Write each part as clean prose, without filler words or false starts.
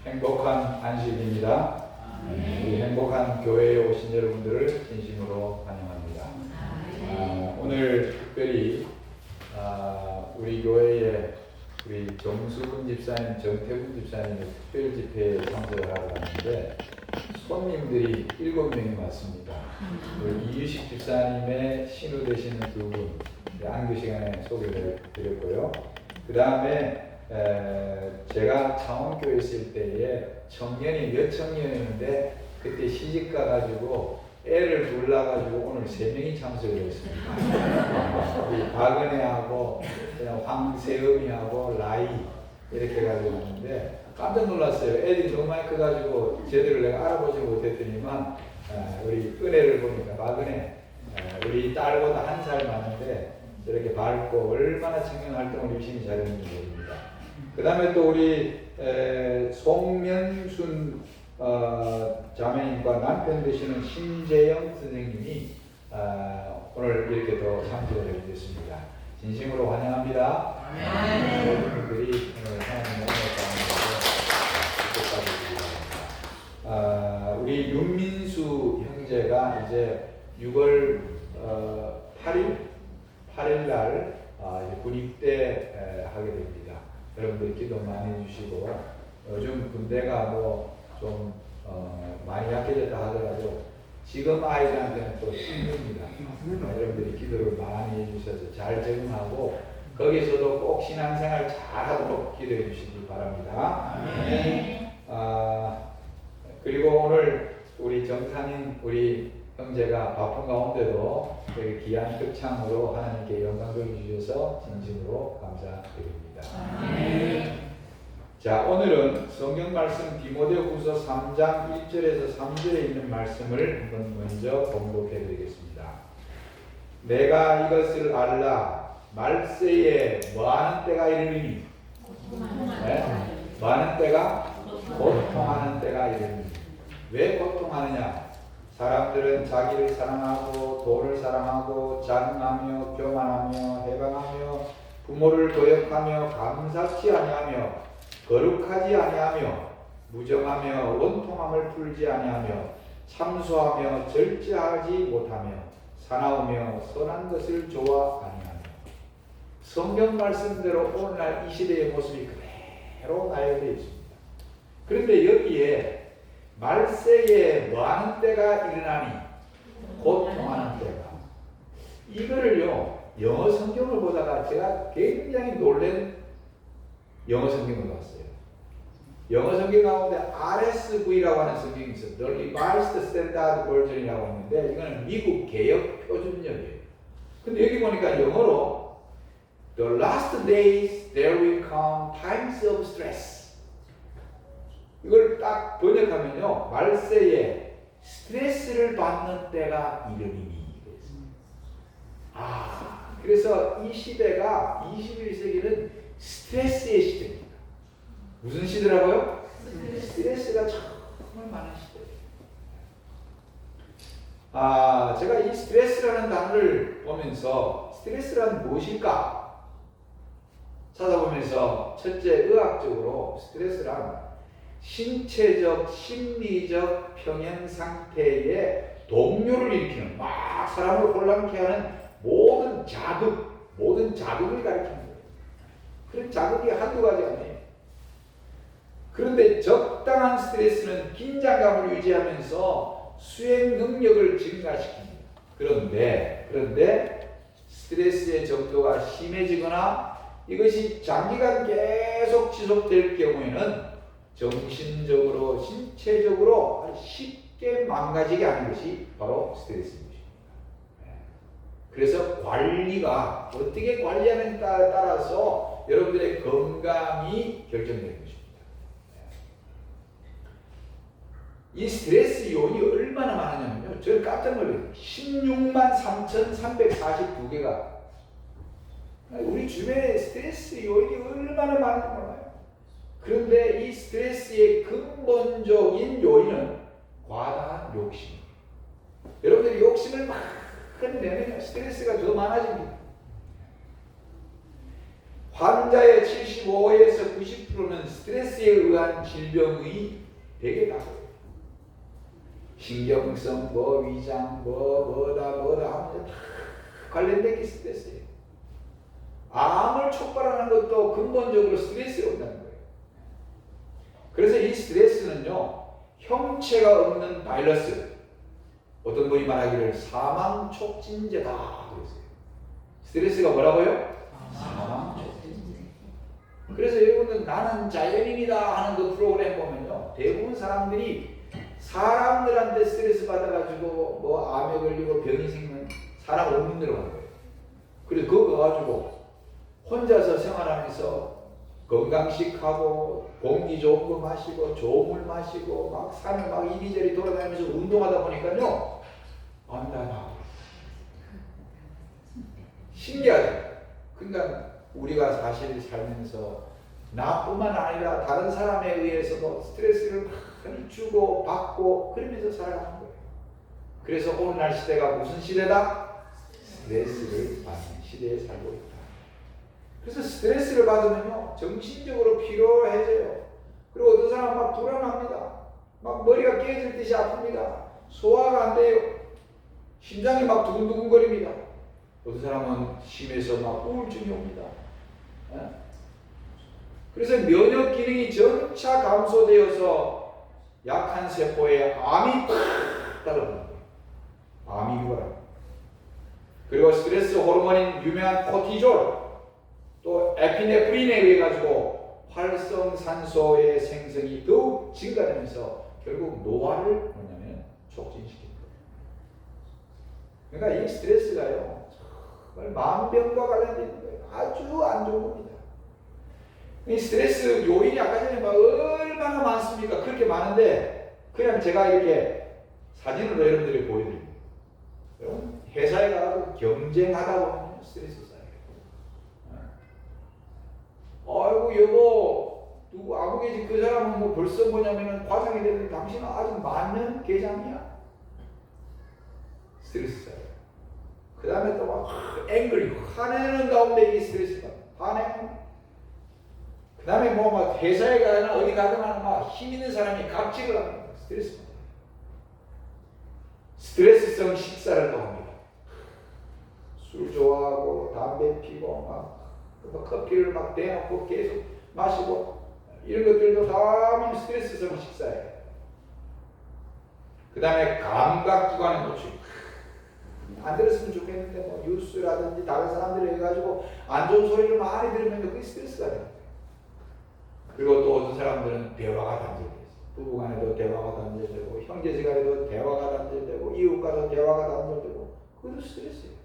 행복한 안식입니다. 우리 행복한 교회에 오신 여러분들을 진심으로 환영합니다. 오늘 특별히 우리 교회에 우리 정수근 집사님, 정태훈 집사님의 특별 집회에 참석을 하러 갔는데 손님들이 7명이 왔습니다. 이유식 집사님의 신우 되시는 두 분, 안교 시간에 소개를 드렸고요. 그 다음에 제가 창원교회 있을 때에 청년이 몇 청년이었는데 그때 시집 가가지고 애를 둘러가지고 오늘 3명이 참석을 했습니다. 우리 박은혜하고 황세음이하고 라이 이렇게 가지고 왔는데 깜짝 놀랐어요. 애들이 너무 많이 커가지고 제대로 내가 알아보지 못했더니만 우리 은혜를 보니까 박은혜 우리 딸보다 1살 많은데 저렇게 밝고 얼마나 청년 활동을 열심히 잘했는지 모릅니다. 그 다음에 또 우리 송면순 자매님과 남편 되시는 신재영 선생님이 오늘 이렇게 또 참석을 해주셨습니다. 진심으로 환영합니다. 모든 분들이 오늘 하나님의 은혜 가운데 우리 윤민수 형제가 이제 6월 8일 날 군입대 하게 됩니다. 여러분들 기도 많이 해주시고 요즘 군대가 좀 많이 약해졌다 하더라도 지금 아이들한테는 또 힘듭니다. 여러분들이 기도를 많이 해주셔서 잘 적응하고 거기서도 꼭 신앙생활 잘하도록 기도해 주시기 바랍니다. 그리고 오늘 우리 정상인 우리 형제가 바쁜 가운데도 여기 귀한 극창으로 하나님께 영광 돌려주셔서 진심으로 감사드립니다. 자, 오늘은 성경 말씀 디모데후서 3장 1절에서 3절에 있는 말씀을 한번 먼저 봉독해 드리겠습니다. 내가 이것을 알라 말세에 뭐하는 때가 이르리니 뭐하는 때가 고통하는 때가 이르리니 왜 고통하느냐? 사람들은 자기를 사랑하고 돈을 사랑하고 자랑하며 교만하며 해방하며 부모를 도역하며 감사치 아니하며 거룩하지 아니하며 무정하며 원통함을 풀지 아니하며 참소하며 절제하지 못하며 사나우며 선한 것을 좋아 아니하며. 성경 말씀대로 오늘날 이 시대의 모습이 그대로 나열되어 있습니다. 그런데 여기에 말세에 뭐하는 때가 일어나니 고통하는 때가, 이거를요 영어 성경을 보다가 제가 굉장히 놀란 영어 성경을 봤어요. 영어 성경 가운데 RSV라고 하는 성경이 있어요. The Revised Standard Version이라고 있는데 이거는 미국 개역 표준역이에요. 근데 여기 보니까 영어로 The last days there will come times of stress. 이걸 딱 번역하면요 말세에 스트레스를 받는 때가 이르리니. 그래서 이 시대가 21세기는 스트레스의 시대입니다. 무슨 시대라고요? 스트레스가 정말 많은 시대예요. 제가 이 스트레스라는 단어를 보면서 스트레스란 무엇일까 찾아보면서 첫째, 의학적으로 스트레스란 신체적, 심리적 평형 상태의 동요를 일으키는, 막 사람을 혼란케 하는 모든 자극을 가리키는 거예요. 그런 자극이 한두 가지 아니에요. 그런데 적당한 스트레스는 긴장감을 유지하면서 수행 능력을 증가시킵니다. 그런데 스트레스의 정도가 심해지거나 이것이 장기간 계속 지속될 경우에는 정신적으로, 신체적으로 쉽게 망가지게 하는 것이 바로 스트레스입니다. 그래서 관리가 어떻게 관리하느냐에 따라서 여러분들의 건강이 결정되는 것입니다. 이 스트레스 요인이 얼마나 많으냐면요, 저는 깜짝 놀랐어요. 16만 3,342개가 우리 주변에 스트레스 요인이 얼마나 많은지 몰라요. 그런데 이 스트레스의 근본적인 요인은 과다한 욕심입니다. 여러분들이 욕심을 막 내면 스트레스가 더 많아집니다. 환자의 75에서 90%는 스트레스에 의한 질병의 대개다. 신경성, 위장, 뭐다 하면 다 관련된 게 스트레스예요. 암을 촉발하는 것도 근본적으로 스트레스가 온다는 거예요. 그래서 이 스트레스는요, 형체가 없는 바이러스, 어떤 분이 말하기를 사망 촉진제다 그랬어요. 스트레스가 뭐라고요? 사망 촉진제. 그래서 여러분들 나는 자연인이다 하는 그 프로그램 보면요, 대부분 사람들이 사람들한테 스트레스 받아가지고 뭐 암에 걸리고 병이 생기면 사람 없는 데로 가는 거예요. 그래서 그거 가가지고 혼자서 생활하면서 건강식하고 공기 좋은 거 마시고 좋은 물 마시고 막 산을 막 이리저리 돌아다니면서 운동하다 보니까요, 암이 나요. 신기하죠. 그러니까 우리가 사실 살면서 나뿐만 아니라 다른 사람에 의해서도 스트레스를 많이 주고 받고 그러면서 살아가는 거예요. 그래서 오늘날 시대가 무슨 시대다? 스트레스를 받는 시대에 살고 있다. 그래서 스트레스를 받으면요, 정신적으로 피로해져요. 그리고 어떤 사람은 막 불안합니다. 막 머리가 깨질 듯이 아픕니다. 소화가 안 돼요. 심장이 막 두근두근거립니다. 어떤 사람은 심해서 막 우울증이 옵니다. 그래서 면역 기능이 점차 감소되어서 약한 세포에 암이 팍 따라붙는 거예요. 암이 유발합니다. 그리고 스트레스 호르몬인 유명한 코티졸, 또 에피네프린에 의해 가지고 활성산소의 생성이 더욱 증가되면서 결국 노화를 촉진시킵니다. 그러니까 이 스트레스가요, 정말 만병과 관련된 거예요. 아주 안 좋은 겁니다. 이 스트레스 요인이 아까 전에 막 얼마나 많습니까? 그렇게 많은데 그냥 제가 이렇게 사진으로 여러분들이 보여드립니다. 회사에 가서 경쟁하다 보면 스트레스 쌓여요. 아이고 여보 누구 아무개지 그 사람은 뭐 벌써 뭐냐면은 과장이 되는데 당신은 아직 만년 계장이야. 스트레스 쌓여요. 그 다음에 또 막 앵글이 화내는 가운데 이 스트레스가 화내는. 그 다음에 뭐 막 회사에 가거나 어디 가거나 막 힘 있는 사람이 갑질을 합니다. 스트레스. 스트레스성 식사를 또 합니다. 술 좋아하고 담배 피고 막 커피를 막 대놓고 계속 마시고 이런 것들도 다 스트레스성 식사예요. 그 다음에 감각기관의 노출. 안 들었으면 좋겠는데 뭐 뉴스라든지 다른 사람들이 해가지고 안 좋은 소리를 많이 들으면 그게 스트레스가 돼요. 그리고 또 어떤 사람들은 대화가 단절돼요. 부부간에도 대화가 단절되고 형제지간에도 대화가 단절되고 이웃과도 대화가 단절되고 그것도 스트레스예요.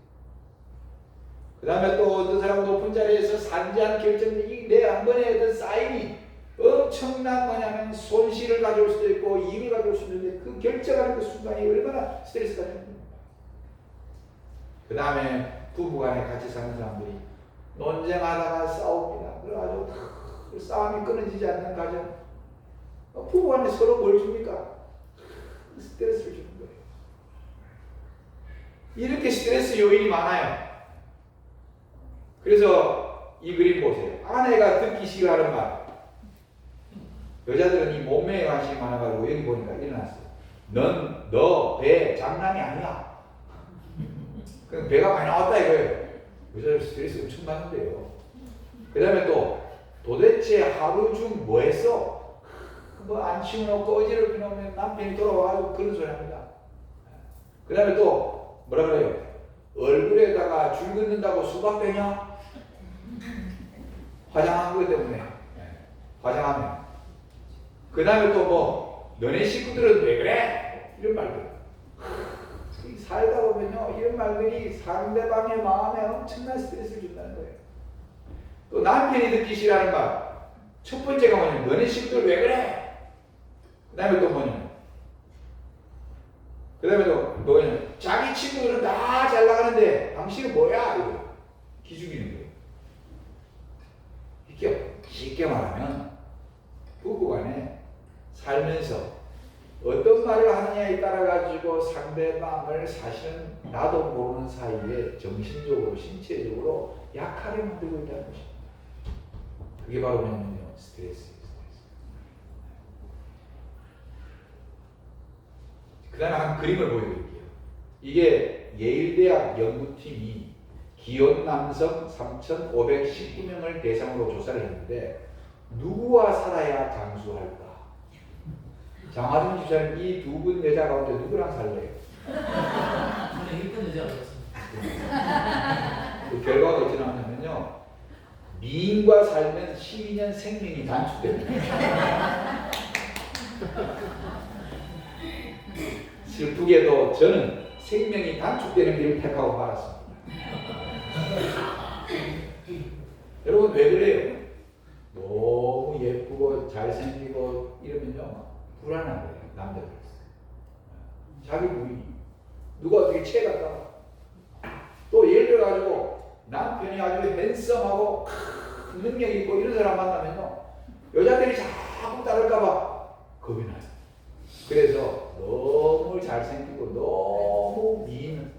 그 다음에 또 어떤 사람은 높은 자리에서 산재한 결정이 내 한 번에 어떤 사인이 엄청난 뭐냐면 손실을 가져올 수도 있고 이익을 가져올 수도 있는데 그 결정하는 그 순간이 얼마나 스트레스가 됩니까? 그 다음에 부부간에 같이 사는 사람들이 논쟁하다가 싸웁니다. 그래가지고 싸움이 끊어지지 않는 가정. 부부간에 서로 뭘 줍니까? 스트레스를 주는 거예요. 이렇게 스트레스 요인이 많아요. 그래서 이 그림 보세요. 아내가 듣기 싫어하는 말. 여자들은 이 몸매에 관심이 많아가지고 여기 보니까 일어났어요. 너 배 장난이 아니야. 그럼 배가 많이 나왔다 이거예요. 여자들 스트레스 엄청 받는데요. 그 다음에 또 도대체 하루 중 뭐 했어? 뭐 안 치워놓고 어지럽게 놓으면 남편이 돌아와가지고 그런 소리 합니다. 그 다음에 또 뭐라 그래요? 얼굴에다가 줄 긋는다고 수박 빼냐? 화장한 것 때문에. 화장하면. 그 다음에 또 뭐 너네 식구들은 왜 그래? 이런 말들. 살다 보면요 이런 말들이 상대방의 마음에 엄청난 스트레스를 준다는 거예요. 또 남편이 듣기 싫어하는 말. 첫 번째가 뭐냐면 너네 식구들 왜 그래? 그 다음에 또 뭐냐면 그 다음에 또 뭐냐면 자기 친구들은 다 잘 나가는데 당신은 뭐야? 이거 기죽이는 거예요. 이렇게 쉽게 말하면 부부간에 살면서 어떤 말을 하느냐에 따라 가지고 가지고 상대방을 사실은 나도 모르는 사이에 정신적으로 신체적으로 약하게 만들고 있다는 것입니다. 그게 바로 뭐냐면요, 스트레스예요. 그 다음에 한 그림을 보여드릴게요. 이게 예일대학 연구팀이 기혼 남성 3,519명을 대상으로 조사를 했는데 누구와 살아야 장수할까? 장하준 집사님, 이 두 분 여자 가운데 누구랑 살래요? 저는 일본 여자였습니다. 그 결과가 어떻게 나왔냐면요, 미인과 살면 12년 생명이 단축됩니다. 슬프게도 저는 생명이 단축되는 길을 택하고 말았습니다. 여러분 왜 그래요? 너무 예쁘고 잘생기고 이러면요 불안한 거예요. 남자들 자기 부인이 누가 어떻게 채갔다. 또 예를 들어 가지고 남편이 아주 핸섬하고 큰 능력 있고 이런 사람 만나면요 여자들이 자꾸 따를까봐 겁이 나요. 그래서 너무 잘생기고 너무 미인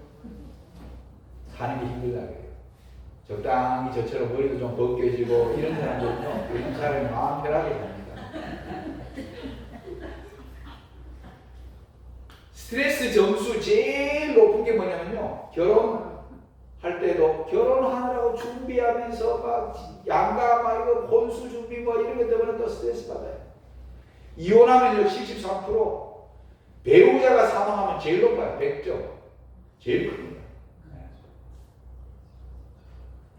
사는 게 힘들다 그래요. 적당히 저처럼 머리도 좀 벗겨지고 이런 사람들은요 요즘 사람이 마음 편하게 삽니다. 스트레스 점수 제일 높은 게 뭐냐면요, 결혼할 때도 결혼하느라고 준비하면서 막 양가 막 이거 혼수 준비 뭐 이런 것 때문에 또 스트레스 받아요. 이혼하면요 73%, 배우자가 사망하면 제일 높아요. 100점 제일 큽니다.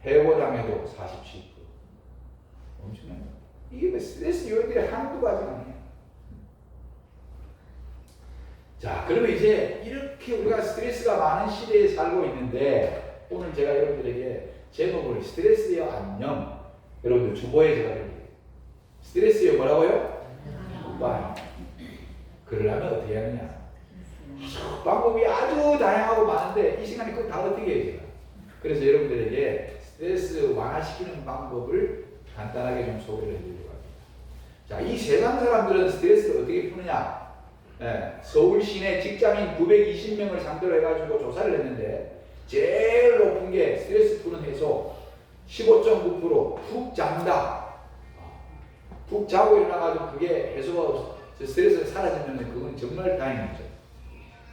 해고당해도 47%. 엄청나요. 이게 뭐 스트레스 요인들이 한두 가지가 아니에요. 자, 그러면 이제 이렇게 우리가 스트레스가 많은 시대에 살고 있는데 오늘 제가 여러분들에게 제목을 스트레스여 안녕, 여러분들 주보에 제가 드릴게요. 스트레스여 뭐라고요? 굿바이. 그러려면 어떻게 하느냐? 방법이 아주 다양하고 많은데 이 시간에 그걸 다 어떻게 해요 제가? 그래서 여러분들에게 스트레스 완화시키는 방법을 간단하게 좀 소개를 해드리려고 합니다. 자, 이 세상 사람들은 스트레스를 어떻게 푸느냐? 서울 시내 직장인 920명을 상대로 해가지고 조사를 했는데 제일 높은 게 스트레스 푸는 해소 15.9%. 푹 잔다. 푹 자고 일어나가지고 그게 해소가 스트레스가 사라지면 그건 정말 다행이죠.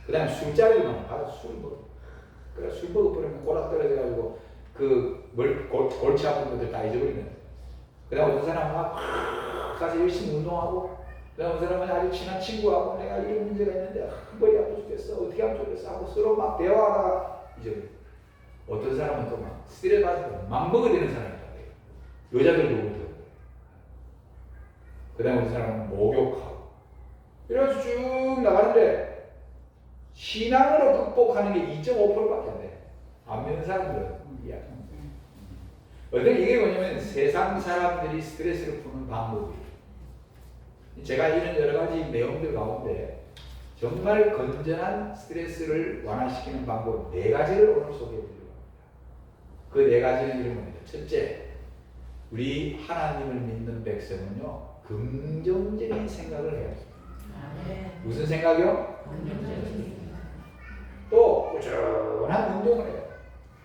그 다음에 술자리도 많이 받아. 술 먹어. 그래 술 먹어버리면 꼬락 떨어져가지고 골치 아픈 것들 다 잊어버리는. 그 다음에 어떤 사람은 막 가서 열심히 운동하고, 그 다음에 어떤 사람은 아주 친한 친구하고 내가 이런 문제가 있는데 머리 아파 죽겠어 어떻게 하면 좋겠어 하고 서로 막 대화하다가 잊어버려. 어떤 사람은 또 막 스트레스 받아서 막 먹어대는 사람이 있다. 여자들도 그렇고. 그 다음에 어떤 사람은 목욕하고 이래서 쭉 나가는데 신앙으로 극복하는 게 2.5%밖에 안 돼. 안 믿는 사람들은 이해하죠. 어떻게 이게 뭐냐면 세상 사람들이 스트레스를 푸는 방법이에요. 제가 이런 여러 가지 내용들 가운데 정말 건전한 스트레스를 완화시키는 방법 4가지를 오늘 소개해 드리려고 합니다. 그 4가지는 이런 겁니다. 첫째, 우리 하나님을 믿는 백성은요 긍정적인 생각을 해야 합니다. 무슨 생각이요? 또 꾸준한 운동을 해요.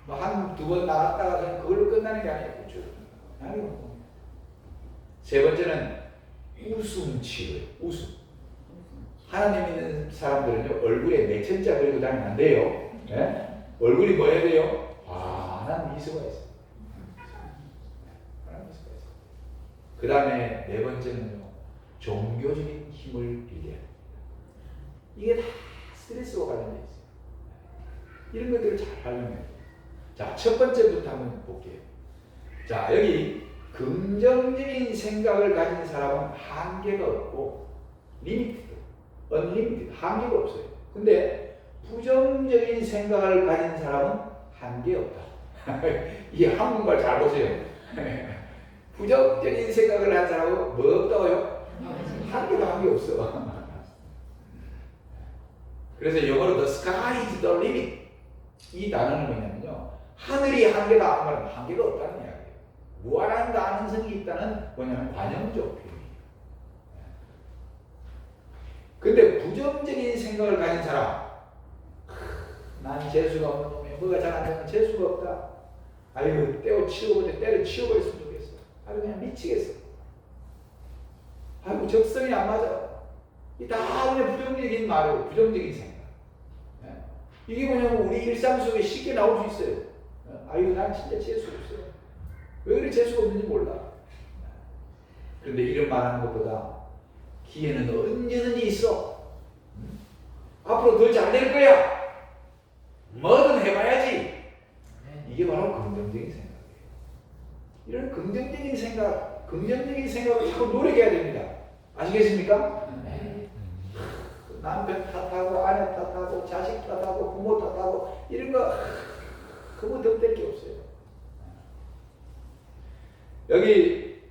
뭐 한두 번 나갔다가 그냥 그걸로 끝나는 게 아니에요. 꾸준하게 운동. 세 번째는 웃음 치료예요. 웃음. 하나님 믿는 사람들은요 얼굴에 내천자 그리고 다니면 안 돼요. 네? 얼굴이 뭐 해야 돼요? 환한 미소가 있어요. 환한 미소가 있어요. 그 다음에 네 번째는요 종교적인 힘을 빌려야 합니다. 이게 다 스트레스와 관련돼 있어요. 이런 것들을 잘 활용해야 돼요. 자, 첫 번째부터 한번 볼게요. 자, 여기 긍정적인 생각을 가진 사람은 한계가 없고 리미티드, 언리미티드, 한계가 없어요. 근데 부정적인 생각을 가진 사람은 한계 없다. 이 한국말 잘 보세요. 부정적인 생각을 한 사람은 뭐 없다고요? 한계 없어. 그래서 영어로 the sky is the limit. 이 단어는 뭐냐면요 하늘이 한계다 하는 말은 한계가 없다는 이야기예요. 무한한 가능성이 있다는 뭐냐면 관용적 표현이에요. 근데 부정적인 생각을 가진 사람, 난 재수가 없는 놈이야. 뭐가 잘 안 되면 재수가 없다. 아유, 때려 치워버렸으면 좋겠어. 아유, 그냥 미치겠어. 아이고, 적성이 안 맞아. 이 다 그냥 부정적인 말이에요. 부정적인 생각. 예? 이게 뭐냐면 우리 일상 속에 쉽게 나올 수 있어요. 아유, 난 진짜 재수가 없어요. 왜 그리 재수가 없는지 몰라. 그런데 이런 말하는 것보다 기회는 언제든지 있어. 앞으로 더 잘 될 거야. 뭐든 해봐야지. 이게 바로 긍정적인 생각이에요. 이런 긍정적인 생각을 자꾸 노력해야 됩니다. 아시겠습니까? 남편 탓하고 아내 탓하고 자식 탓하고 부모 탓하고 이런 거 그거 덤댈 게 없어요. 여기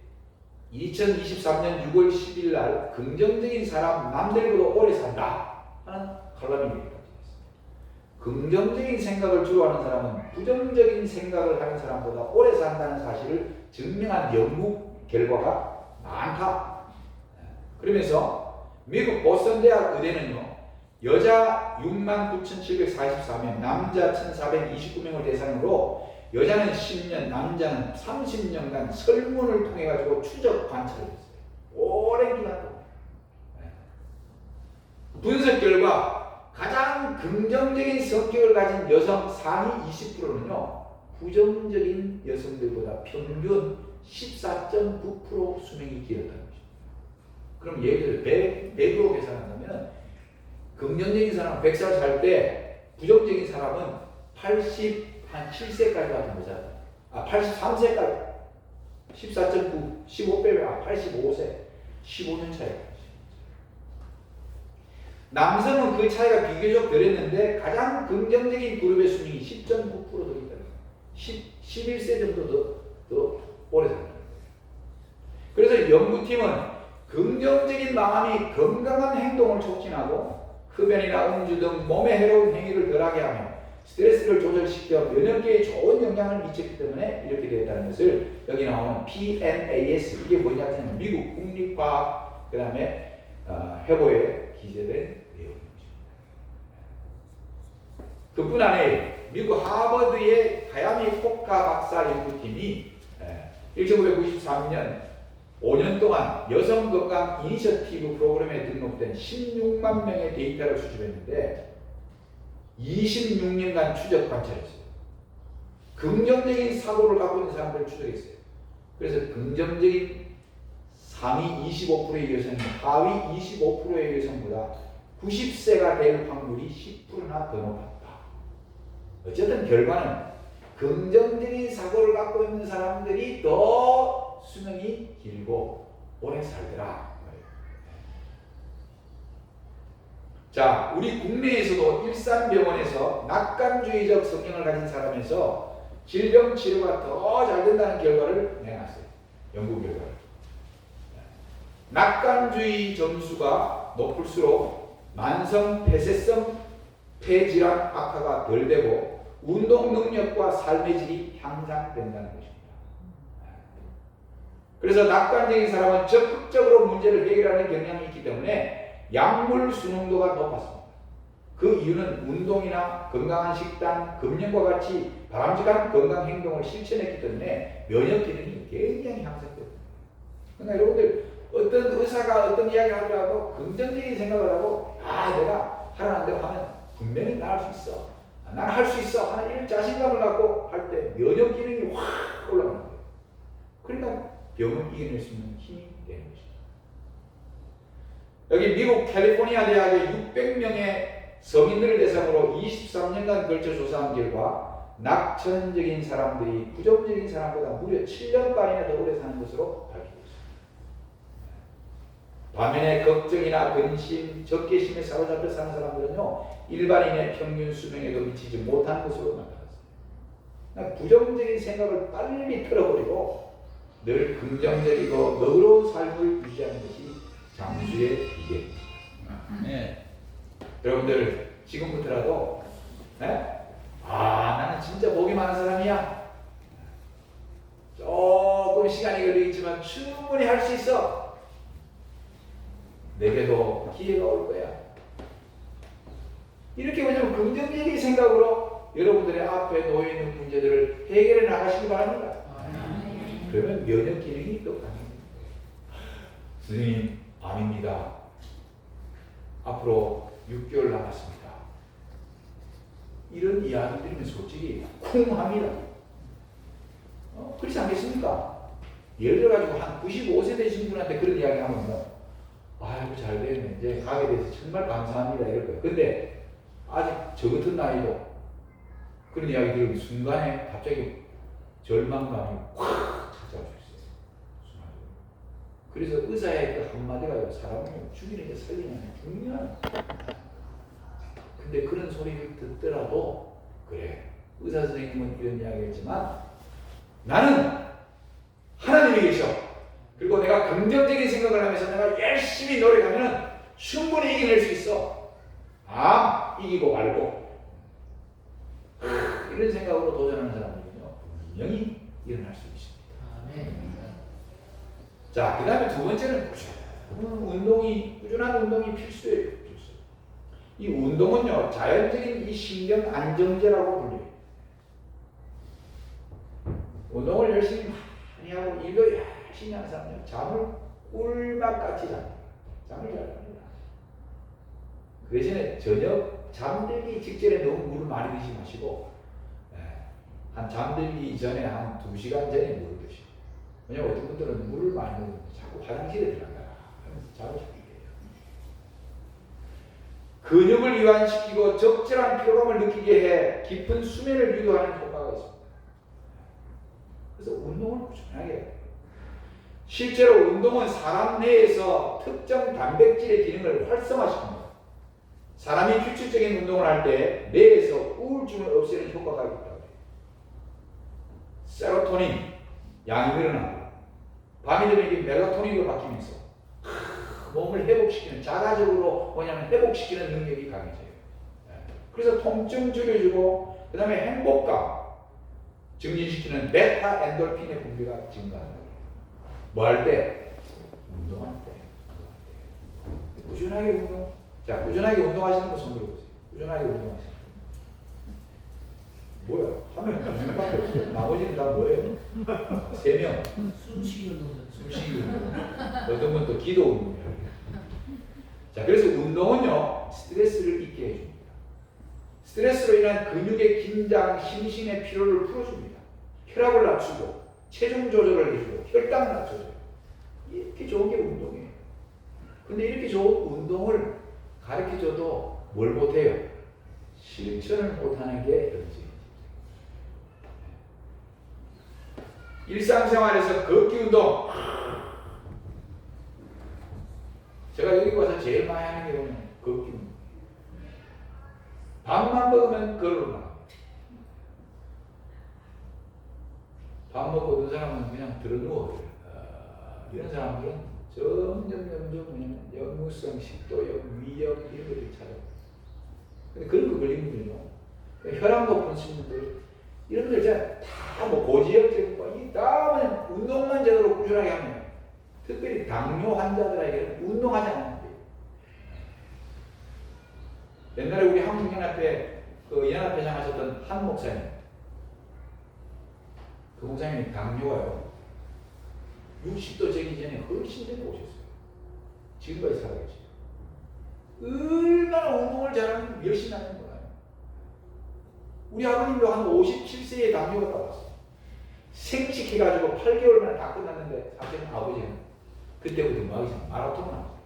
2023년 6월 10일 날 긍정적인 사람 남들보다 오래 산다 하는 칼럼이 있습니다. 긍정적인 생각을 주로 하는 사람은 부정적인 생각을 하는 사람보다 오래 산다는 사실을 증명한 연구 결과가 많다. 그러면서 미국 보스턴 대학 의대는요, 여자 69,744명, 남자 1,429명을 대상으로 여자는 10년, 남자는 30년간 설문을 통해 가지고 추적 관찰을 했어요. 오랜 기간 동안. 분석 결과 가장 긍정적인 성격을 가진 여성 상위 20%는요, 부정적인 여성들보다 평균 14.9% 수명이 길었다는 것입니다. 그럼 예를 들어 100으로 계산한다면 긍정적인 사람은 100살 살 때 부정적인 사람은 87세까지 가는 거잖아. 83세까지 14.9 15 빼면 85세 15년 차이가 남성은 그 차이가 비교적 덜했는데 가장 긍정적인 그룹의 수명이 10.9% 더 있다. 11세 정도 더 오래 산다. 그래서 연구팀은 긍정적인 마음이 건강한 행동을 촉진하고 흡연이나 음주 등 몸에 해로운 행위를 덜하게 하며 스트레스를 조절시켜 면역계에 좋은 영향을 미쳤기 때문에 이렇게 되었다는 것을 여기 나오는 PNAS 이게 뭐냐면 미국 국립과학 그 다음에 해보에 기재된 내용입니다. 그뿐 아니에요. 미국 하버드의 가야미 코카 박사 연구팀이 1993년 5년 동안 여성건강 이니셔티브 프로그램에 등록된 16만 명의 데이터를 수집했는데 26년간 추적 관찰했어요. 긍정적인 사고를 갖고 있는 사람들을 추적했어요. 그래서 긍정적인 상위 25%의 여성이 하위 25%의 여성보다 90세가 될 확률이 10%나 더 높았다. 어쨌든 결과는 긍정적인 사고를 갖고 있는 사람들이 더 수명이 길고 오래 살더라. 자, 우리 국내에서도 일산병원에서 낙관주의적 성향을 가진 사람에서 질병 치료가 더 잘 된다는 결과를 내놨어요. 연구 결과를. 낙관주의 점수가 높을수록 만성 폐쇄성 폐질환 악화가 덜 되고 운동 능력과 삶의 질이 향상된다는 것입니다. 그래서 낙관적인 사람은 적극적으로 문제를 해결하는 경향이 있기 때문에 약물 순응도가 높았습니다. 그 이유는 운동이나 건강한 식단, 금연과 같이 바람직한 건강 행동을 실천했기 때문에 면역 기능이 굉장히 향상됩니다. 그러니까 여러분들 어떤 의사가 어떤 이야기를 하더라도 긍정적인 생각을 하고 내가 하라는 대로 하면 분명히 나 할 수 있어. 난 할 수 있어 하는 이런 자신감을 갖고 할 때 면역 기능이 확 올라가는 거예요. 그러니까 병을 이겨낼 수 있는 힘이 되는 것입니다. 여기 미국 캘리포니아 대학의 600명의 성인들을 대상으로 23년간 걸쳐 조사한 결과 낙천적인 사람들이 부정적인 사람보다 무려 7년간이나 더 오래 사는 것으로 밝히고 있습니다. 반면에 걱정이나 근심, 적개심에 사로잡혀 사는 사람들은요 일반인의 평균 수명에도 미치지 못하는 것으로 나타났습니다. 부정적인 생각을 빨리 틀어버리고 늘 긍정적이고 너그러운 삶을 유지하는 것이 장수의 비결입니다. 네. 여러분들 지금부터라도 나는 진짜 복이 많은 사람이야. 조금 시간이 걸리겠지만 충분히 할 수 있어. 내게도 기회가 올 거야. 이렇게 뭐냐면 긍정적인 생각으로 여러분들의 앞에 놓여 있는 문제들을 해결해 나가시기 바랍니다. 그러면 면역 기능이 또 강해집니다. 선생님, 아닙니다. 앞으로 6개월 남았습니다. 이런 이야기 들으면 솔직히 쿵합니다. 그렇지 않겠습니까? 예를 들어가지고 한 95세 되신 분한테 그런 이야기 하면요, 아이고 잘 됐네, 이제 가게 돼서 정말 감사합니다 이럴 거예요. 근데 아직 저 같은 나이도 그런 이야기 들으면 순간에 갑자기 절망감이 확 찾아올 수 있어요. 그래서 의사의 그 한마디가 사람을 죽이는 게 살리는 게 중요한. 근데 그런 소리를 듣더라도 그래, 의사 선생님은 이런 이야기 했지만 나는 하나님이 계셔. 그리고 내가 긍정적인 생각을 하면서 내가 열심히 노력하면 충분히 이겨낼 수 있어. 이기고 말고. 이런 생각으로 도전하는 사람들은요, 분명히 일어날 수 있습니다. 자, 그 다음에 두 번째는 꾸준한 운동이 필수예요. 필수. 이 운동은요, 자연적인 이 신경 안정제라고 불려요. 운동을 열심히 많이 하고 일도 열심히 하는 사람은요, 잠을 꿀맛같이 잡니다. 잠을 잘 잡니다. 그 대신에 저녁 잠들기 직전에 너무 물을 많이 드시지 마시고, 한 잠들기 전에 한 2시간 전에 물을 드시고. 왜냐면 어떤 분들은 물을 많이 먹으면 자꾸 화장실에 들어간다 하면서 잠을 자게 돼요. 근육을 이완시키고 적절한 피로감을 느끼게 해 깊은 수면을 유도하는 효과가 있습니다. 그래서 운동을 꾸준하게 해요. 실제로 운동은 사람 내에서 특정 단백질의 기능을 활성화시킵니다. 사람이 규칙적인 운동을 할 때 뇌에서 우울증을 없애는 효과가 있다고 해요. 세로토닌 양이 늘어나고 밤이 되면 이게 멜라토닌으로 바뀌면서 몸을 회복시키는, 자가적으로 뭐냐면 회복시키는 능력이 강해져요. 그래서 통증 줄여주고, 그 다음에 행복감 증진시키는 베타 엔돌핀의 분비가 증가한다. 뭐 할 때? 운동할 때. 꾸준하게 운동. 자, 꾸준하게 운동하시는 분 손 들어보세요. 꾸준하게 운동하시는 분. 뭐야? 하면 눈밖에 없어요. 나머지는 다 뭐예요? 3명. 숨쉬기 운동. 숨쉬기 운동. 어떤 분 또 기도 운동이에요. 자, 그래서 운동은요, 스트레스를 잊게 해줍니다. 스트레스로 인한 근육의 긴장, 심신의 피로를 풀어줍니다. 혈압을 낮추고, 체중 조절을 해주고, 혈당을 낮춰줘요. 이렇게 좋은 게 운동이에요. 근데 이렇게 좋은 운동을 가르쳐줘도 뭘 못해요? 실천을 못하는 게 문제예요. 일상생활에서 걷기 운동. 제가 여기 와서 제일 많이 하는 게 뭐냐면 걷기 운동. 밥만 먹으면 걸으러 나갑니다. 밥 먹고 어떤 사람은 그냥 들어 누워요. 이런 사람들은 점점 뭐냐면 역류성 식도염, 위염 이런 것들이 찾아요. 근데 그런 거 걸린 분들요, 혈압 높은 친구들 이런 들 다 뭐 고지혈증 다 그냥 운동만 제대로 꾸준하게 하면, 특별히 당뇨 환자들에게는 운동하지 않는 거예요. 옛날에 우리 한국연합회 그 연합회장 하셨던 한 목사님, 그 목사님이 당뇨가요 60도 되기 전에 훨씬 전에 오셨어요. 지금까지 살아계시죠. 얼마나 운동을 잘하면 열심히 하는 거예요. 우리 아버님도 한 57세에 당뇨가 나왔어요. 생식해가지고 8개월 만에 다 끝났는데, 사실은 아버지는 그때부터 뭐 하기 전에 마라톤을 하고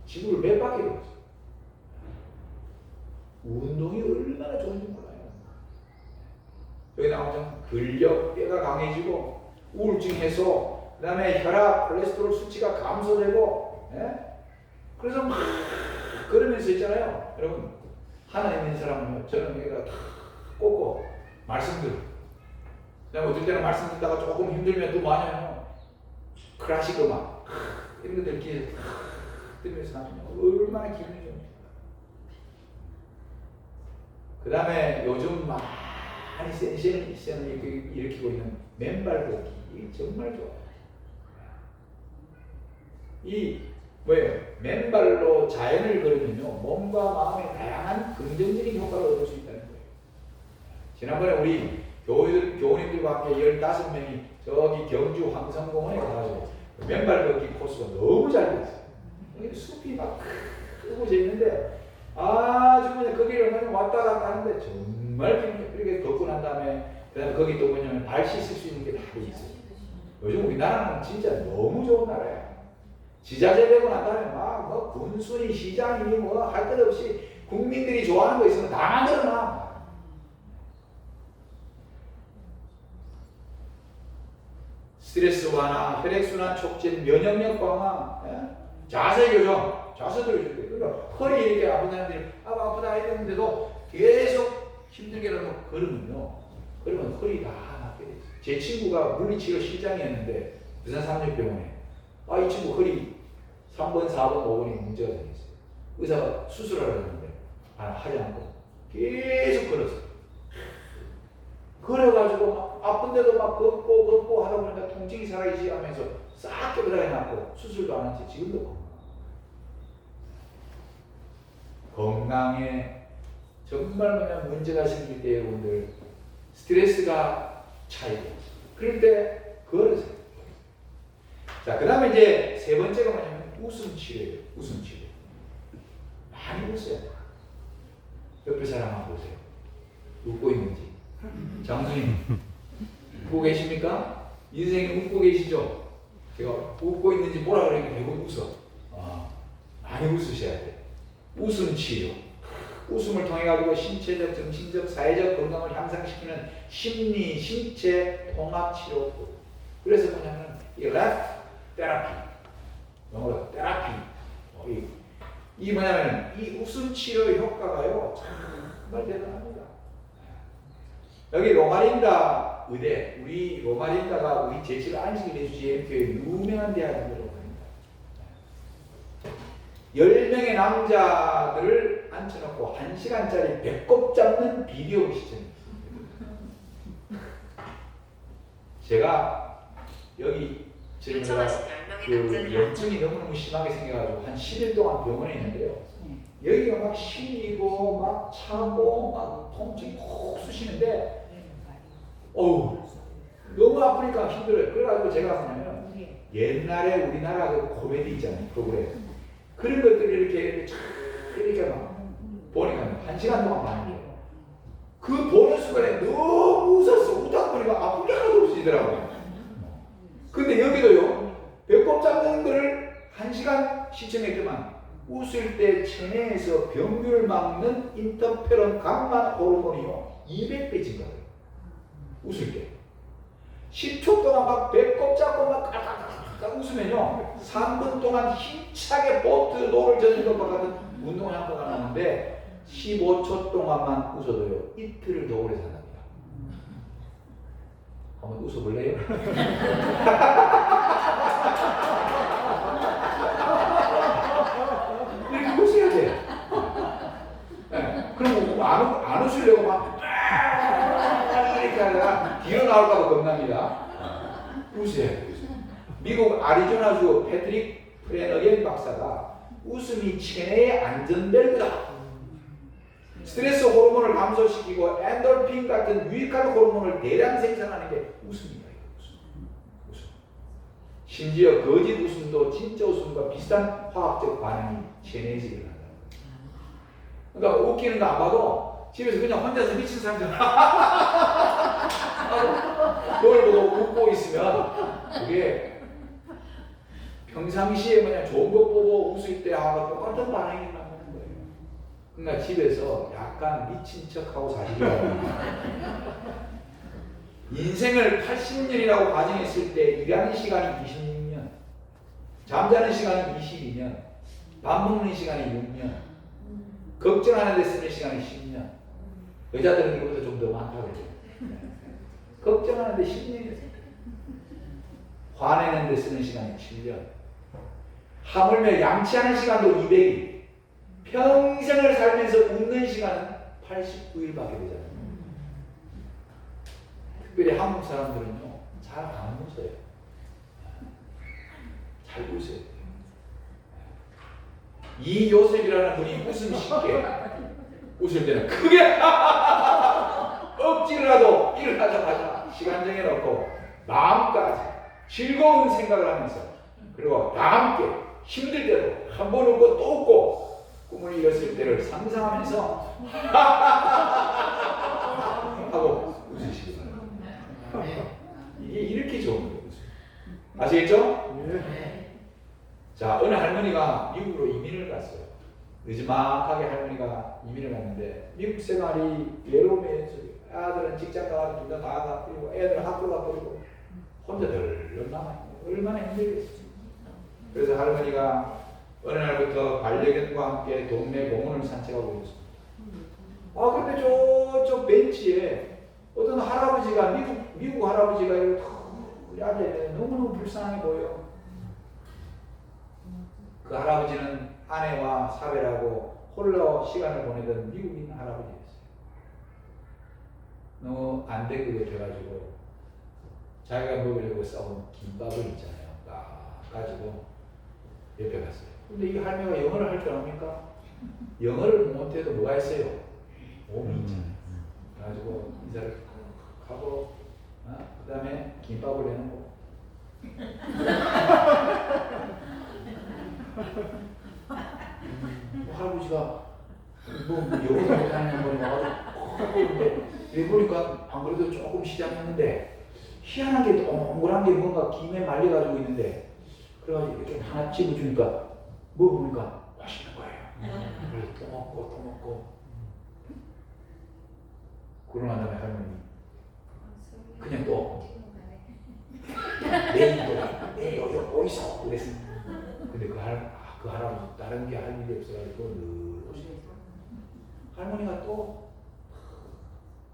지구를 몇 바퀴 돌았어요. 운동이 얼마나 좋은지 몰라요. 여기 나오면 근력, 뼈가 강해지고, 우울증 해소, 그 다음에 혈압, 콜레스테롤 수치가 감소되고, 그래서 막 그러면서 있잖아요. 여러분, 하나 있는 사람은 저는 여기가 다 꽂고 말씀드려요. 그 다음에 어떨 때는 말씀 듣다가 조금 힘들면 또 뭐하냐면 클래식 음악 이런 거 듣기 들으면서 하면 얼마나 기분이 좋습니까? 그 다음에 요즘 많이 센세이션을 일으키고 있는 맨발 걷기, 이게 정말 좋아요. 이 뭐예요? 맨발로 자연을 걸으면요 몸과 마음의 다양한 긍정적인 효과를 얻을 수 있다는 거예요. 지난번에 우리 교우님들과 함께 15명이 저기 경주 황성공원에 가가지고 맨발 걷기 코스가 너무 잘 됐어요. 여기 숲이 막 크고 재밌는데 아주 그냥 거기를 그냥 왔다 갔다 하는데 정말 이렇게 걷고 난 다음에 그다음에 거기 또 뭐냐면 발 씻을 수 있는 게 다 있어요. 요즘 우리나라는 진짜 너무 좋은 나라야. 지자체 되고 난 다음에 막 뭐 군수니 시장이니 뭐 할 것 없이 국민들이 좋아하는 거 있으면 다 만들어놔. 스트레스 완화, 혈액순환 촉진, 면역력 강화, 자세 교정, 자세도 요즘 그러니까 허리 이렇게 아픈 사람들이 아프다 했는데도 계속 힘들게라도 걸으면요. 그러면 허리 다 낫게 돼 있어요. 제 친구가 물리치료 실장이었는데 부산 삼육병원에 이 친구 허리 3번, 4번, 5번이 문제가 생겼어요. 의사가 수술하라고 했는데 하지 않고 계속 걸었어요. 그래가지고 막 아픈데도 막 걷고 하다 보니까 통증이 살아있지 하면서 싹 깨끗하게 낫고 수술도 안 한 채 지금도 건강에 정말 뭐냐 문제가 생길 때 여러분들 스트레스가 차이고 그럴 때 걸으세요. 자, 그 다음에 이제 세 번째가 뭐냐면 웃음 치료예요. 웃음 치료. 많이 웃어요. 옆에 사람 한번 보세요. 웃고 있는지. 장수님 웃고 계십니까? 인생에 웃고 계시죠? 제가 웃고 있는지 뭐라 그러니까 대부분 웃어. 많이 웃으셔야 돼. 웃음 치료. 웃음을 통해 가지고 신체적, 정신적, 사회적 건강을 향상시키는 심리, 신체 통합 치료. 그래서 뭐냐면 이 랩 테라피, 영어로 테라피. 이 뭐냐면 이 웃음 치료 효과가요 정말 대단합니다. 여기 로마린다 의대, 우리 로마린다가 우리 제칠 안식일 GM교회 유명한 대학이라고 합니다. 10명의 남자들을 앉혀놓고 1시간짜리 배꼽 잡는 비디오 시청이 있습니다. 제가 여기 지금 그 염증이 너무너무 심하게 생겨가지고 한 10일 동안 병원에 있는데요. 여기가 막 시리고 막 차고 막 통증이 콕 쑤시는데 너무 아프니까 힘들어요. 그래가지고 제가 뭐냐면 옛날에 우리나라 그 코미디 있잖아요. 프로그램 그런 것들을 이렇게 막 보니까 1시간 동안 봐요. 그 보는 순간에 너무 웃었어. 웃다 보니까 아픈 게 하나도 없어지더라고요. 근데 여기도요 배꼽 잡는 걸 1시간 시청했지만 웃을 때 체내에서 병균을 막는 인터페론 감마 호르몬이요 200배 증가해요. 웃을 때 10초 동안 막 배꼽 잡고 막 깔깔깔 웃으면요 3분 동안 힘차게 보트 노를 젓는 것과 같은 운동 효과가 나는데 15초 동안만 웃어도요 이틀을 더 오래 산답니다. 한번 웃어볼래요? 이렇게 웃어야 돼. 네. 그럼 안 웃으려고 막 이렇게 하다가 뒤로 나올까봐 겁납니다. 웃어야 돼. 미국 아리조나주 패트릭 프레너겐 박사가 웃음이 체내의 안전벨트다. 스트레스 호르몬을 감소시키고 엔돌핀 같은 유익한 호르몬을 대량 생산하는 게 웃음이다. 웃음. 심지어 거짓 웃음도 진짜 웃음과 비슷한 화학적 반응이 체내에서 일어난다. 그러니까 웃기는 거 안 봐도 집에서 그냥 혼자서 미친 사람처럼 그걸 보고 웃고 있으면 그게 평상시에 그냥 좋은 거 보고 웃을 때하고 똑같은 반응이 나는 거예요. 그러니까 집에서 약간 미친 척하고 사시더라고요. 인생을 80년이라고 가정했을 때 일하는 시간이 26년, 잠자는 시간이 22년, 밥 먹는 시간이 6년, 걱정하는 데 쓰는 시간이 10년. 여자들은 이거보다 좀 더 많다고 그러죠. 걱정하는 데 10년이었어요. 화내는 데 쓰는 시간이 7년. 하물며 양치하는 시간도 200일. 평생을 살면서 웃는 시간은 89일밖에 되잖아요. 특별히 한국 사람들은요, 잘 안 웃어요. 잘 웃어요. 이 요셉이라는 분이 웃음 쉽게 웃을 때는 크게 억지로라도 일어나자마자 시간 정해놓고 마음까지 즐거운 생각을 하면서 그리고 다 함께 힘들 때도 한 번 웃고 또 웃고 꿈을 이뤘을 때를 상상하면서 하고 웃으시기 바랍니다. 이게 이렇게 좋은 거예요. 아시겠죠? 네. 자, 어느 할머니가 미국으로 이민을 갔어요. 늦지막하게 할머니가 이민을 갔는데 미국 생활이 외로움에 아들은 직장 가고 둘 다 나가 버리고 애들 학교 가 버리고 혼자 덜 남아있는 얼마나 힘들겠어요. 그래서 할머니가 어느 날부터 반려견과 함께 동네 공원을 산책하고 있었습니다. 근데 저쪽 벤치에 어떤 할아버지가 미국 할아버지가 이렇게 앉아있는데 너무너무 불쌍해 보여. 그 할아버지는 아내와 사별하고 홀로 시간을 보내던 미국인 할아버지였어요. 너무 안 될 것 같아가지고 자기가 먹으려고 싸온 김밥을 있잖아요. 딱 가지고 옆에 갔어요. 근데 이 할머니가 영어를 할 줄 압니까? 영어를 못해도 뭐가 있어요? 몸이 있잖아요. 그래가지고 인사를 하고 그 다음에 김밥을 내놓고 할아버지가 영어도 못하는 양반이 와가지고 왜 보니까 안 그래도 조금 시장했는데 희한한 게 동그란 게 뭔가 김에 말려가지고 있는데 그래가지고 좀 하나 집어주니까 먹어보니까 맛있는 거예요. 그래서 또 먹고 그러고 난 다음에 할머니 그냥 또 내 여기 어디서 그랬어. 근데 그 할아버지 다른 게 할 일이 없어가지고 늘 오시니까 할머니가 또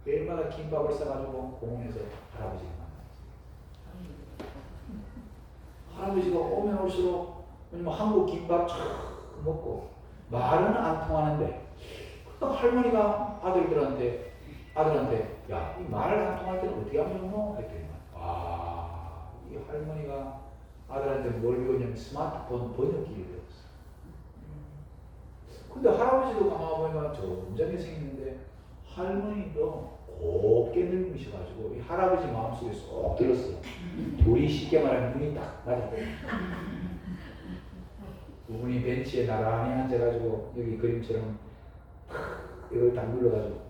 매일마다 김밥을 싸가지고 공원에서 할아버지를 만났어요. 할아버지가 오면 올수록 한국 김밥 쫙 먹고 말은 안 통하는데 할머니가 아들한테 야, 이 말을 안 통할 때는 어떻게 하면 좋노? 했더니 이 할머니가 아들한테 뭘 배웠냐면 스마트폰 번역기를 배웠어. 근데 할아버지도 가만히 보니까 점잖게 생겼는데 할머니도 곱게 늙으셔가지고 이 할아버지 마음속에 쏙 들었어요. 둘이 쉽게 말하면 눈이 딱 맞았대요. 두 분이 벤치에 나란히 앉아가지고 여기 그림처럼 이걸 딱 눌러가지고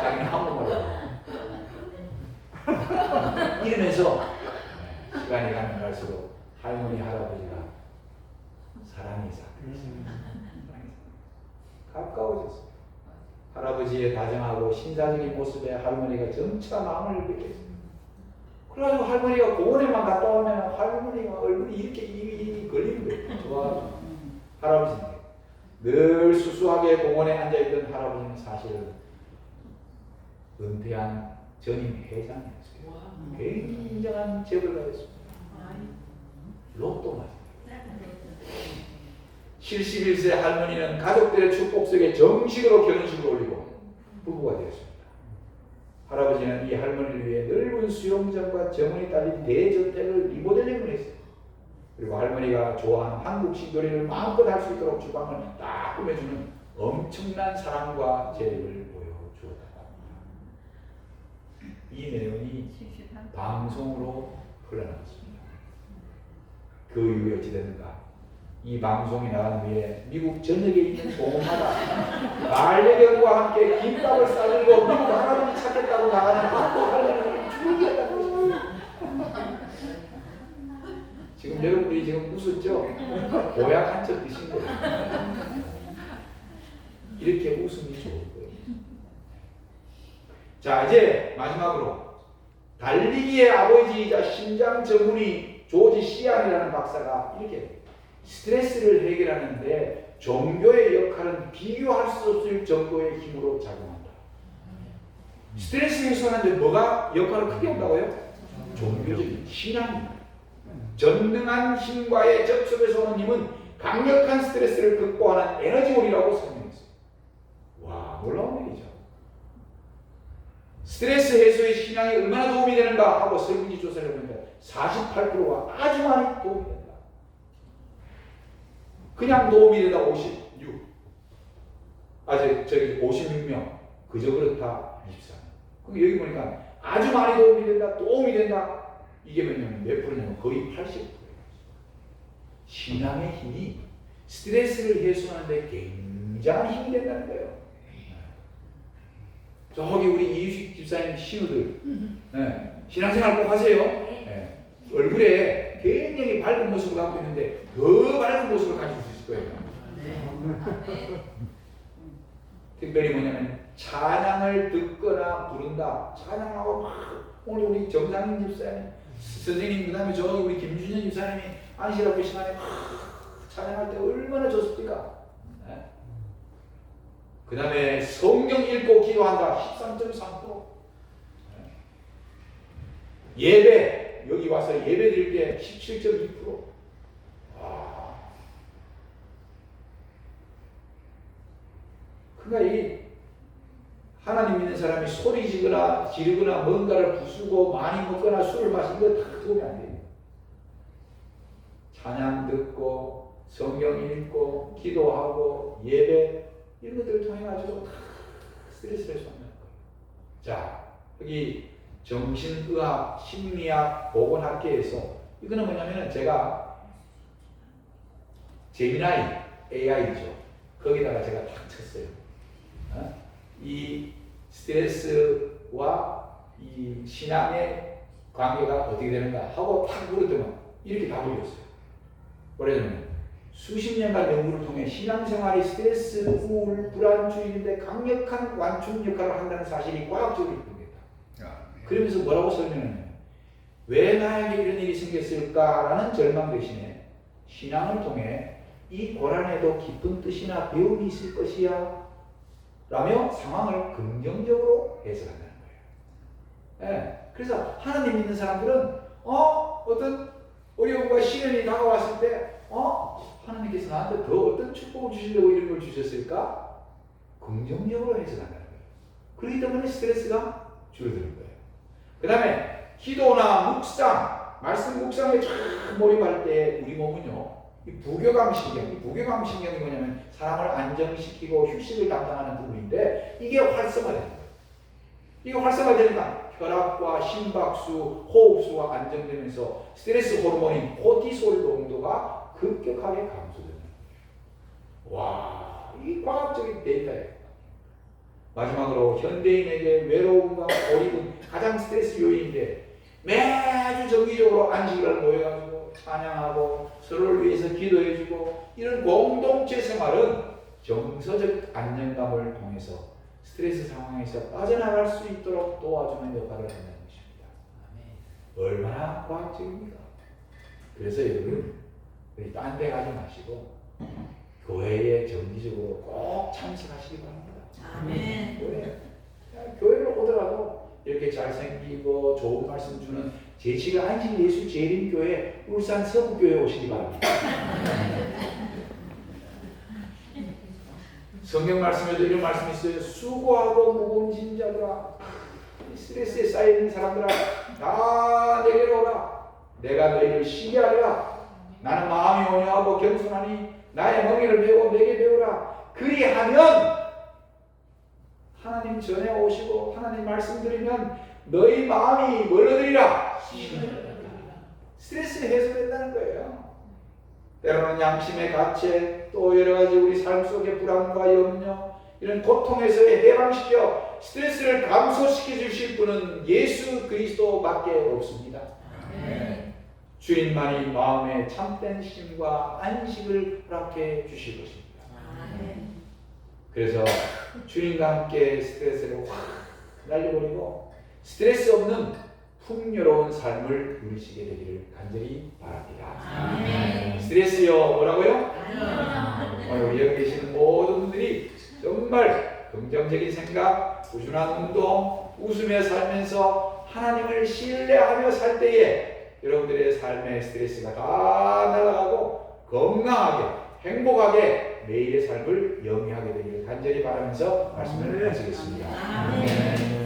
자기는 한국말로 이러면서 시간이 가면 갈수록 할머니 할아버지가 사랑이 가까워졌어요. 할아버지의 다정하고 신사적인 모습에 할머니가 점차 마음을 뺏겼어요. 그래가지고 할머니가 공원에만 갔다 오면 할머니가 얼굴이 이렇게 입이 걸리는 거예요. 좋아하죠. 할아버지인데 늘 수수하게 공원에 앉아있던 할아버지는 사실은 은퇴한 전임 회장이었어요. 굉장한 재벌 가였습니다. 로또 맞습니다. 71세 할머니는 가족들의 축복 속에 정식으로 결혼식을 올리고 부부가 되었습니다. 할아버지는 이 할머니를 위해 넓은 수영장과 정원이 딸린 대저택을 리모델링을 했어요. 그리고 할머니가 좋아하는 한국식 요리를 마음껏 할 수 있도록 주방을 딱 꾸며주는 엄청난 사랑과 재능을 보여주었다고 합니다. 이 내용이 방송으로 흘러나왔습니다. 그 이후에 어찌 됐는가? 이 방송이 나간 후에 미국 전역에 있는 공원마다 반려견과 함께 김밥을 싸들고 미국 할아버지 찾겠다고 나가는 한국 할머니를 죽이겠다고. 지금 여러분들이 지금 웃었죠? 보약 한 척 드신 거예요. 이렇게 웃음이 좋을 거예요. 자, 이제 마지막으로 달리기의 아버지이자 심장 전문의 조지 시안이라는 박사가 이렇게 스트레스를 해결하는데 종교의 역할은 비교할 수 없을 정도의 힘으로 작용한다. 스트레스 해소하는데 뭐가 역할을 크게 한다고요? 종교적인 신앙입니다. 전능한 힘과의 접촉에서 오는 힘은 강력한 스트레스를 극복하는 에너지원이라고 설명했어요. 와, 놀라운 얘기죠. 스트레스 해소에 신앙이 얼마나 도움이 되는가 하고 설문지 조사를 해보니까 48%가 아주 많이 도움이 된다. 그냥 도움이 된다 56. 아직 저기 56명. 그저 그렇다 24명. 그럼 여기 보니까 아주 많이 도움이 된다. 이게 몇 프로냐면 거의 80%예요. 신앙의 힘이 스트레스를 해소하는데 굉장한 힘이 된다는 거예요. 저기 우리 이유식 집사님 신우들 신앙생활 꼭 하세요. 얼굴에 굉장히 밝은 모습을 갖고 있는데 더 밝은 모습을 가지고 있을 거예요. 특별히 뭐냐면 찬양을 듣거나 부른다. 찬양하고 막 오늘 우리 정상인 집사님 선생님 그다음에 저기 우리 김준현 집사님이 안시라고 시간에 막 찬양할 때 얼마나 좋습니까? 그 다음에 성경 읽고 기도한다 13.3%. 예배 여기 와서 예배 드릴 때 17.2%. 그러니까 이 하나님 믿는 사람이 소리 지르거나 뭔가를 부수고 많이 먹거나 술을 마시는 거 다 도움이 안 돼요. 찬양 듣고 성경 읽고 기도하고 예배 이런 것들을 통해 가지고 다 스트레스를 해소한다는 거예요. 자, 여기 정신의학, 심리학, 보건학계에서 이거는 뭐냐면은 제가 제미나이 AI죠. 거기다가 제가 탁 쳤어요. 이 스트레스와 이 신앙의 관계가 어떻게 되는가 하고 탁 물었더니 이렇게 답을 줬어요. 뭐냐면 수십 년간 연구를 통해 신앙생활이 스트레스, 우울, 불안 주의인데 강력한 완충 역할을 한다는 사실이 과학적으로 입증됐다. 그러면서 뭐라고 설명하냐면 왜 나에게 이런 일이 생겼을까라는 절망 대신에 신앙을 통해 이 고난에도 깊은 뜻이나 배움이 있을 것이야 라며 상황을 긍정적으로 해석한다는 거예요. 그래서 하나님 믿는 사람들은 어떤 어려움과 시련이 다가왔을 때 하나님께서 나한테 더 어떤 축복을 주시려고 이런 걸 주셨을까? 긍정적으로 해석한다는 거예요. 그렇기 때문에 스트레스가 줄어드는 거예요. 그 다음에 기도나 묵상, 말씀 묵상에 쫙 몰입할 때 우리 몸은요 이 부교감신경이 뭐냐면 사람을 안정시키고 휴식을 담당하는 부분인데 이게 활성화되는 거예요. 이게 활성화되니까 혈압과 심박수, 호흡수가 안정되면서 스트레스 호르몬인 코티솔 농도가 급격하게 감소되는 거예요. 와, 이 과학적인 데이터예요. 마지막으로 현대인에게 외로움과 고립은 가장 스트레스 요인인데 매주 정기적으로 안식일을 모여가지고 찬양하고 서로를 위해서 기도해주고 이런 공동체 생활은 정서적 안정감을 통해서 스트레스 상황에서 빠져나갈 수 있도록 도와주는 역할을 한다는 것입니다. 얼마나 과학적입니까? 그래서 여러분 딴 데 가지 마시고 교회에 정기적으로 꼭 참석하시기 바랍니다. 아멘. 교회를 오더라도 이렇게 잘생기고 좋은 말씀 주는 제치가 안식 예수 재림교회 울산 서부교회 오시기 바랍니다. 성경 말씀에도 이런 말씀이 있어요. 수고하고 무거운 짐 자들아, 스트레스에 쌓여있는 사람들아 다 내게로 오라. 내가 너희를 쉬게 하리라. 나는 마음이 온유하고 겸손하니 나의 멍에를 메고 내게 배우라. 그리하면 하나님 전에 오시고 하나님 말씀 드리면 너희 마음이 멀어들이라. 스트레스 해소된다는 거예요. 때로는 양심의 가책, 또 여러 가지 우리 삶 속의 불안과 염려, 이런 고통에서 해방시켜 스트레스를 감소시켜 주실 분은 예수 그리스도밖에 없습니다. 네. 주님만이 마음에 참된 쉼과 안식을 허락해 주실 것입니다. 그래서 주님과 함께 스트레스를 확 날려버리고 스트레스 없는 풍요로운 삶을 누리시게 되기를 간절히 바랍니다. 아멘. 스트레스요 뭐라고요? 오늘 여기 계시는 모든 분들이 정말 긍정적인 생각, 꾸준한 운동, 웃으며 살면서 하나님을 신뢰하며 살 때에 여러분들의 삶의 스트레스가 다 날아가고 건강하게 행복하게 매일의 삶을 영위하게 되기를 간절히 바라면서 말씀을 마치겠습니다. 아멘.